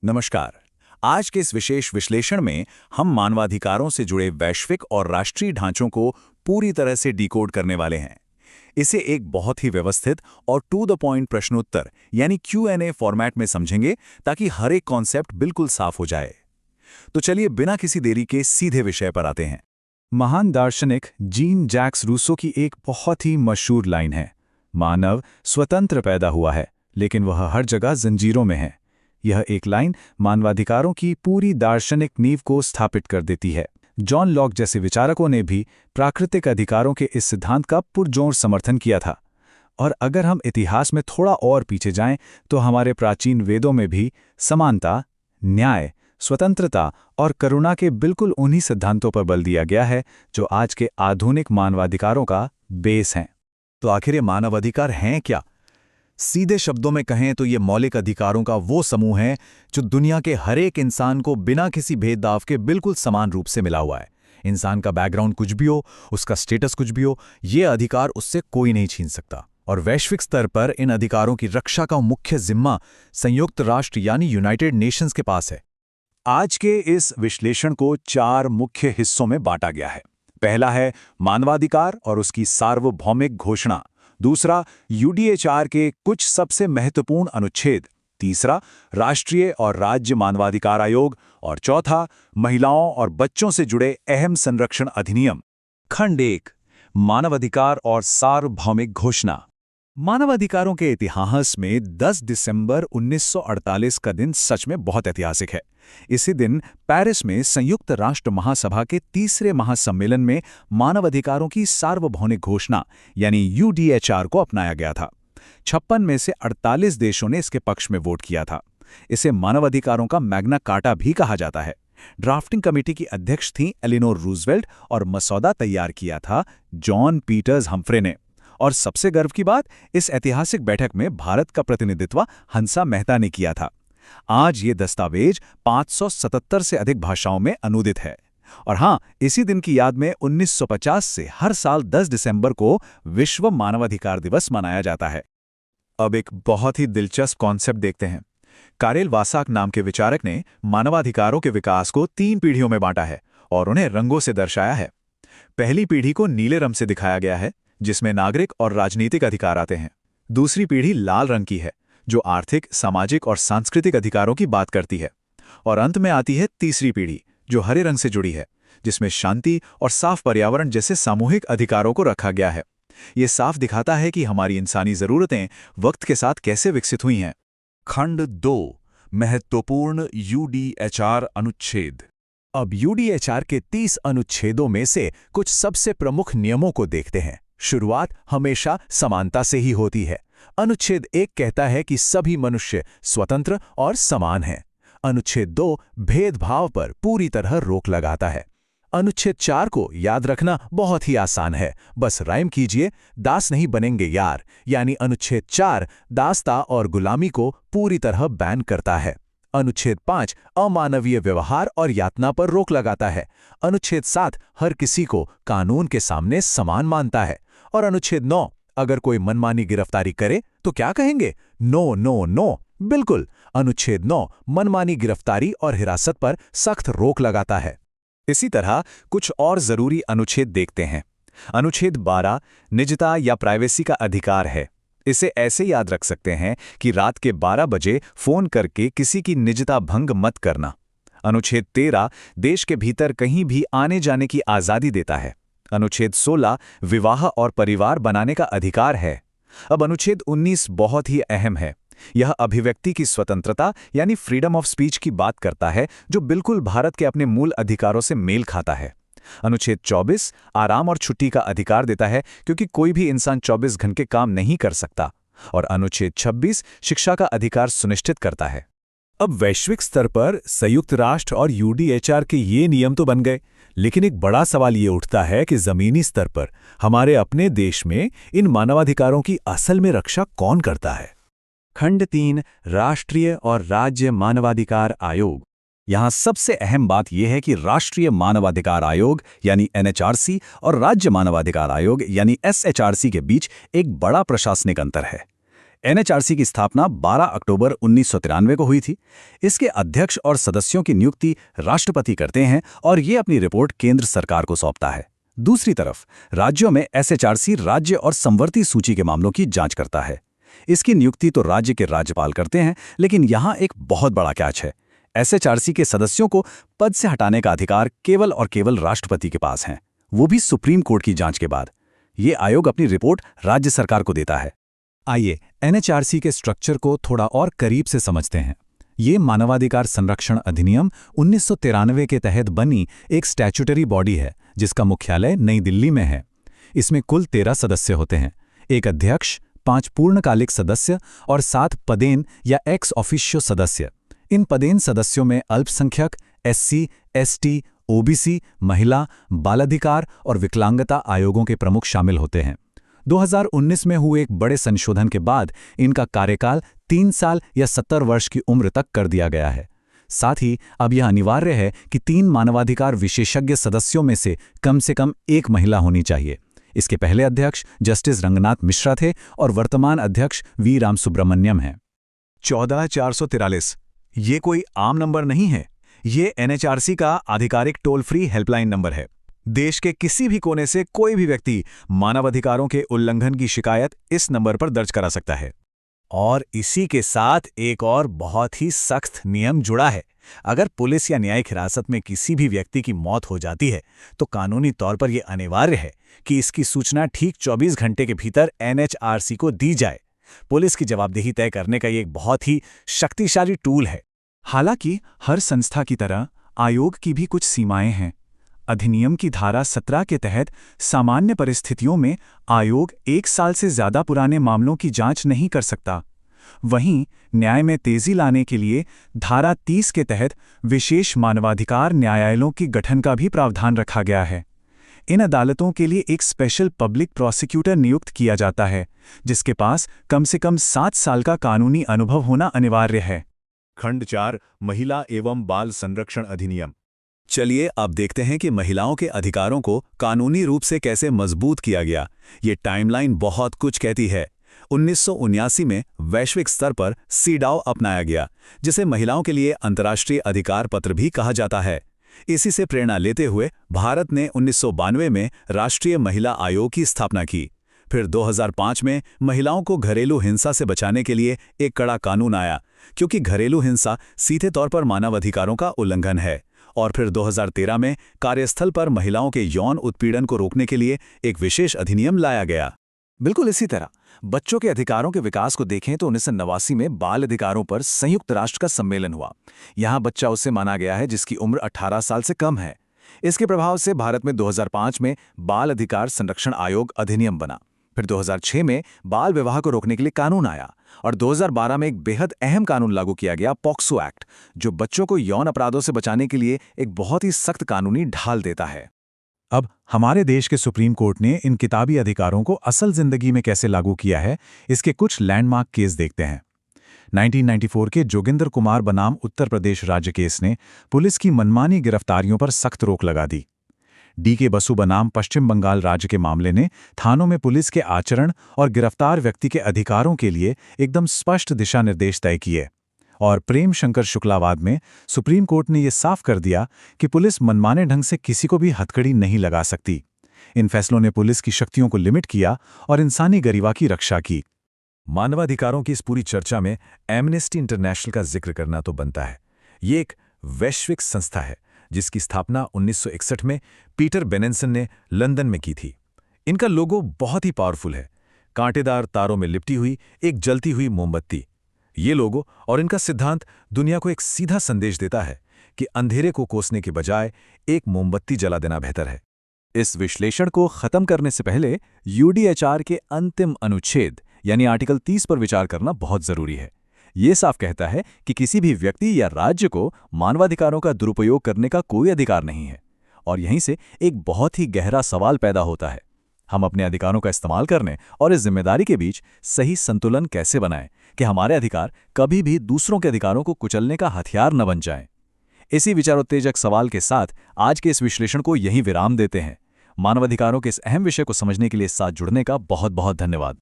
नमस्कार। आज के इस विशेष विश्लेषण में हम मानवाधिकारों से जुड़े वैश्विक और राष्ट्रीय ढांचों को पूरी तरह से डिकोड करने वाले हैं। इसे एक बहुत ही व्यवस्थित और टू द पॉइंट प्रश्नोत्तर यानी Q&A फॉर्मेट में समझेंगे ताकि हर एक कॉन्सेप्ट बिल्कुल साफ हो जाए। तो चलिए बिना किसी देरी के सीधे विषय पर आते हैं। महान दार्शनिक जीन जैक्स रूसो की एक बहुत ही मशहूर लाइन है, मानव स्वतंत्र पैदा हुआ है लेकिन वह हर जगह जंजीरों में है। यह एक लाइन मानवाधिकारों की पूरी दार्शनिक नींव को स्थापित कर देती है। जॉन लॉक जैसे विचारकों ने भी प्राकृतिक अधिकारों के इस सिद्धांत का पुरजोर समर्थन किया था। और अगर हम इतिहास में थोड़ा और पीछे जाएं तो हमारे प्राचीन वेदों में भी समानता, न्याय, स्वतंत्रता और करुणा के बिल्कुल उन्हीं सिद्धांतों पर बल दिया गया है जो आज के आधुनिक मानवाधिकारों का बेस हैं। तो आखिर ये मानवाधिकार हैं क्या? सीधे शब्दों में कहें तो ये मौलिक अधिकारों का वो समूह है जो दुनिया के हर एक इंसान को बिना किसी भेदभाव के बिल्कुल समान रूप से मिला हुआ है। इंसान का बैकग्राउंड कुछ भी हो, उसका स्टेटस कुछ भी हो, ये अधिकार उससे कोई नहीं छीन सकता। और वैश्विक स्तर पर इन अधिकारों की रक्षा का मुख्य जिम्मा संयुक्त राष्ट्र यानी यूनाइटेड नेशंस के पास है। आज के इस विश्लेषण को 4 मुख्य हिस्सों में बांटा गया है। पहला है मानवाधिकार और उसकी सार्वभौमिक घोषणा। दूसरा, यूडीएचआर के कुछ सबसे महत्वपूर्ण अनुच्छेद। तीसरा, राष्ट्रीय और राज्य मानवाधिकार आयोग। और चौथा, महिलाओं और बच्चों से जुड़े अहम संरक्षण अधिनियम। खंड 1, मानवाधिकार और सार्वभौमिक घोषणा। मानवाधिकारों के इतिहास में 10 दिसंबर 1948 का दिन सच में बहुत ऐतिहासिक है। इसी दिन पेरिस में संयुक्त राष्ट्र महासभा के तीसरे महासम्मेलन में मानवाधिकारों की सार्वभौमिक घोषणा यानी यूडीएचआर को अपनाया गया था। 56 में से 48 देशों ने इसके पक्ष में वोट किया था। इसे मानवाधिकारों का मैग्ना कार्टा भी कहा जाता है। ड्राफ्टिंग कमेटी की अध्यक्ष थीं एलिनोर रूजवेल्ट और मसौदा तैयार किया था जॉन पीटर्स हम्फ्रे ने। और सबसे गर्व की बात, इस ऐतिहासिक बैठक में भारत का प्रतिनिधित्व हंसा मेहता ने किया था। आज ये दस्तावेज 577 से अधिक भाषाओं में अनुदित है। और हाँ, इसी दिन की याद में 1950 से हर साल 10 दिसंबर को विश्व मानवाधिकार दिवस मनाया जाता है। अब एक बहुत ही दिलचस्प कॉन्सेप्ट देखते हैं। कारेल वासाक नाम के विचारक ने मानवाधिकारों के विकास को 3 पीढ़ियों में बांटा है और उन्हें रंगों से दर्शाया है। पहली पीढ़ी को नीले रंग से दिखाया गया है जिसमें नागरिक और राजनीतिक अधिकार आते हैं। दूसरी पीढ़ी लाल रंग की है जो आर्थिक, सामाजिक और सांस्कृतिक अधिकारों की बात करती है। और अंत में आती है तीसरी पीढ़ी जो हरे रंग से जुड़ी है जिसमें शांति और साफ पर्यावरण जैसे सामूहिक अधिकारों को रखा गया है। ये साफ दिखाता है कि हमारी इंसानी जरूरतें वक्त के साथ कैसे विकसित हुई हैं। खंड 2, महत्वपूर्ण यूडीएचआर अनुच्छेद। अब यूडीएचआर के 30 अनुच्छेदों में से कुछ सबसे प्रमुख नियमों को देखते हैं। शुरुआत हमेशा समानता से ही होती है। अनुच्छेद 1 कहता है कि सभी मनुष्य स्वतंत्र और समान हैं। अनुच्छेद 2 भेदभाव पर पूरी तरह रोक लगाता है। अनुच्छेद 4 को याद रखना बहुत ही आसान है, बस राइम कीजिए, दास नहीं बनेंगे यार। यानी अनुच्छेद 4 दासता और गुलामी को पूरी तरह बैन करता है। अनुच्छेद 5 अमानवीय व्यवहार और यातना पर रोक लगाता है। अनुच्छेद 7 हर किसी को कानून के सामने समान मानता है। और अनुच्छेद 9 अगर कोई मनमानी गिरफ्तारी करे तो क्या कहेंगे? No no no. बिल्कुल, अनुच्छेद 9 मनमानी गिरफ्तारी और हिरासत पर सख्त रोक लगाता है। इसी तरह कुछ और जरूरी अनुच्छेद देखते हैं। अनुच्छेद 12 निजता या प्राइवेसी का अधिकार है। इसे ऐसे याद रख सकते हैं कि रात के 12 बजे फोन करके किसी की निजता भंग मत करना। अनुच्छेद 13 देश के भीतर कहीं भी आने जाने की आज़ादी देता है। अनुच्छेद 16 विवाह और परिवार बनाने का अधिकार है। अब अनुच्छेद 19 बहुत ही अहम है। यह अभिव्यक्ति की स्वतंत्रता यानी फ्रीडम ऑफ स्पीच की बात करता है जो बिल्कुल भारत के अपने मूल अधिकारों से मेल खाता है। अनुच्छेद 24 आराम और छुट्टी का अधिकार देता है क्योंकि कोई भी इंसान 24 घंटे काम नहीं कर सकता। और अनुच्छेद 26 शिक्षा का अधिकार सुनिश्चित करता है। अब वैश्विक स्तर पर संयुक्त राष्ट्र और यूडीएचआर के ये नियम तो बन गए, लेकिन एक बड़ा सवाल ये उठता है कि जमीनी स्तर पर हमारे अपने देश में इन मानवाधिकारों की असल में रक्षा कौन करता है? खंड 3 राष्ट्रीय और राज्य मानवाधिकार आयोग। यहाँ सबसे अहम बात यह है कि राष्ट्रीय मानवाधिकार आयोग यानी एनएचआरसी और राज्य मानवाधिकार आयोग यानी एसएचआरसी के बीच एक बड़ा प्रशासनिक अंतर है। एनएचआरसी की स्थापना 12 अक्टूबर 1993 को हुई थी। इसके अध्यक्ष और सदस्यों की नियुक्ति राष्ट्रपति करते हैं और ये अपनी रिपोर्ट केंद्र सरकार को सौंपता है। दूसरी तरफ राज्यों में एसएचआरसी राज्य और समवर्ती सूची के मामलों की जांच करता है। इसकी नियुक्ति तो राज्य के राज्यपाल करते हैं, लेकिन यहाँ एक बहुत बड़ा कैच है। एसएचआरसी के सदस्यों को पद से हटाने का अधिकार केवल और केवल राष्ट्रपति के पास है, वो भी सुप्रीम कोर्ट की जांच के बाद। ये आयोग अपनी रिपोर्ट राज्य सरकार को देता है। आइए एनएचआरसी के स्ट्रक्चर को थोड़ा और करीब से समझते हैं। ये मानवाधिकार संरक्षण अधिनियम 1993 के तहत बनी एक स्टैट्यूटरी बॉडी है, जिसका मुख्यालय नई दिल्ली में है। इसमें कुल 13 सदस्य होते हैं, एक अध्यक्ष, 5 पूर्णकालिक सदस्य और 7 पदेन या एक्स ऑफिशियो सदस्य। इन पदेन सदस्यों में अल्पसंख्यक, एससी, एसटी, ओबीसी, महिला, बालाधिकार और विकलांगता आयोगों के प्रमुख शामिल होते हैं। 2019 में हुए एक बड़े संशोधन के बाद इनका कार्यकाल 3 साल या 70 वर्ष की उम्र तक कर दिया गया है। साथ ही अब यह अनिवार्य है कि 3 मानवाधिकार विशेषज्ञ सदस्यों में से कम एक महिला होनी चाहिए। इसके पहले अध्यक्ष जस्टिस रंगनाथ मिश्रा थे और वर्तमान अध्यक्ष वी रामसुब्रमण्यम हैं। 14443 ये कोई आम नंबर नहीं है, ये एनएचआरसी का आधिकारिक टोल फ्री हेल्पलाइन नंबर है। देश के किसी भी कोने से कोई भी व्यक्ति मानवाधिकारों के उल्लंघन की शिकायत इस नंबर पर दर्ज करा सकता है। और इसी के साथ एक और बहुत ही सख्त नियम जुड़ा है। अगर पुलिस या न्यायिक हिरासत में किसी भी व्यक्ति की मौत हो जाती है तो कानूनी तौर पर यह अनिवार्य है कि इसकी सूचना ठीक 24 घंटे के भीतर एनएचआरसी को दी जाए। पुलिस की जवाबदेही तय करने का ये एक बहुत ही शक्तिशाली टूल है। हालांकि हर संस्था की तरह आयोग की भी कुछ सीमाएं हैं। अधिनियम की धारा 17 के तहत सामान्य परिस्थितियों में आयोग 1 साल से ज्यादा पुराने मामलों की जांच नहीं कर सकता। वहीं न्याय में तेजी लाने के लिए धारा 30 के तहत विशेष मानवाधिकार न्यायालयों के गठन का भी प्रावधान रखा गया है। इन अदालतों के लिए एक स्पेशल पब्लिक प्रोसिक्यूटर नियुक्त किया जाता है, जिसके पास कम से कम 7 साल का कानूनी अनुभव होना अनिवार्य है। खंड 4 महिला एवं बाल संरक्षण अधिनियम। चलिए अब देखते हैं कि महिलाओं के अधिकारों को कानूनी रूप से कैसे मजबूत किया गया। ये टाइमलाइन बहुत कुछ कहती है। 1979 में वैश्विक स्तर पर सीडाओ अपनाया गया, जिसे महिलाओं के लिए अंतर्राष्ट्रीय अधिकार पत्र भी कहा जाता है। इसी से प्रेरणा लेते हुए भारत ने 1992 में राष्ट्रीय महिला आयोग की स्थापना की। फिर 2005 में महिलाओं को घरेलू हिंसा से बचाने के लिए एक कड़ा कानून आया, क्योंकि घरेलू हिंसा सीधे तौर पर मानवाधिकारों का उल्लंघन है। और फिर 2013 में कार्यस्थल पर महिलाओं के यौन उत्पीड़न को रोकने के लिए एक विशेष अधिनियम लाया गया। बिल्कुल इसी तरह बच्चों के अधिकारों के विकास को देखें तो 1989 में बाल अधिकारों पर संयुक्त राष्ट्र का सम्मेलन हुआ। यहाँ बच्चा उसे माना गया है जिसकी उम्र 18 साल से कम है। इसके प्रभाव से भारत में 2005 में बाल अधिकार संरक्षण आयोग अधिनियम बना। फिर 2006 में बाल विवाह को रोकने के लिए कानून आया और 2012 में एक बेहद अहम कानून लागू किया गया, पॉक्सो एक्ट, जो बच्चों को यौन अपराधों से बचाने के लिए एक बहुत ही सख्त कानूनी ढाल देता है। अब हमारे देश के सुप्रीम कोर्ट ने इन किताबी अधिकारों को असल जिंदगी में कैसे लागू किया है, इसके कुछ लैंडमार्क केस देखते हैं। 1994 के जोगिंदर कुमार बनाम उत्तर प्रदेश राज्य केस ने पुलिस की मनमानी गिरफ्तारियों पर सख्त रोक लगा दी। डीके बसु बनाम पश्चिम बंगाल राज्य के मामले ने थानों में पुलिस के आचरण और गिरफ्तार व्यक्ति के अधिकारों के लिए एकदम स्पष्ट दिशा निर्देश तय किए। और प्रेम शंकर शुक्लावाद में सुप्रीम कोर्ट ने यह साफ कर दिया कि पुलिस मनमाने ढंग से किसी को भी हथकड़ी नहीं लगा सकती। इन फैसलों ने पुलिस की शक्तियों को लिमिट किया और इंसानी गरिमा की रक्षा की। मानवाधिकारों की इस पूरी चर्चा में एमनेस्टी इंटरनेशनल का जिक्र करना तो बनता है। ये एक वैश्विक संस्था है जिसकी स्थापना 1961 में पीटर बेनेंसन ने लंदन में की थी। इनका लोगो बहुत ही पावरफुल है, कांटेदार तारों में लिपटी हुई एक जलती हुई मोमबत्ती। ये लोगो और इनका सिद्धांत दुनिया को एक सीधा संदेश देता है कि अंधेरे को कोसने के बजाय एक मोमबत्ती जला देना बेहतर है। इस विश्लेषण को खत्म करने से पहले यूडीएचआर के अंतिम अनुच्छेद यानी आर्टिकल 30 पर विचार करना बहुत जरूरी है। ये साफ कहता है कि किसी भी व्यक्ति या राज्य को मानवाधिकारों का दुरुपयोग करने का कोई अधिकार नहीं है। और यहीं से एक बहुत ही गहरा सवाल पैदा होता है, हम अपने अधिकारों का इस्तेमाल करने और इस जिम्मेदारी के बीच सही संतुलन कैसे बनाएं कि हमारे अधिकार कभी भी दूसरों के अधिकारों को कुचलने का हथियार न बन जाएं। इसी विचारोत्तेजक सवाल के साथ आज के इस विश्लेषण को यहीं विराम देते हैं। मानवाधिकारों के इस अहम विषय को समझने के लिए साथ जुड़ने का बहुत बहुत धन्यवाद।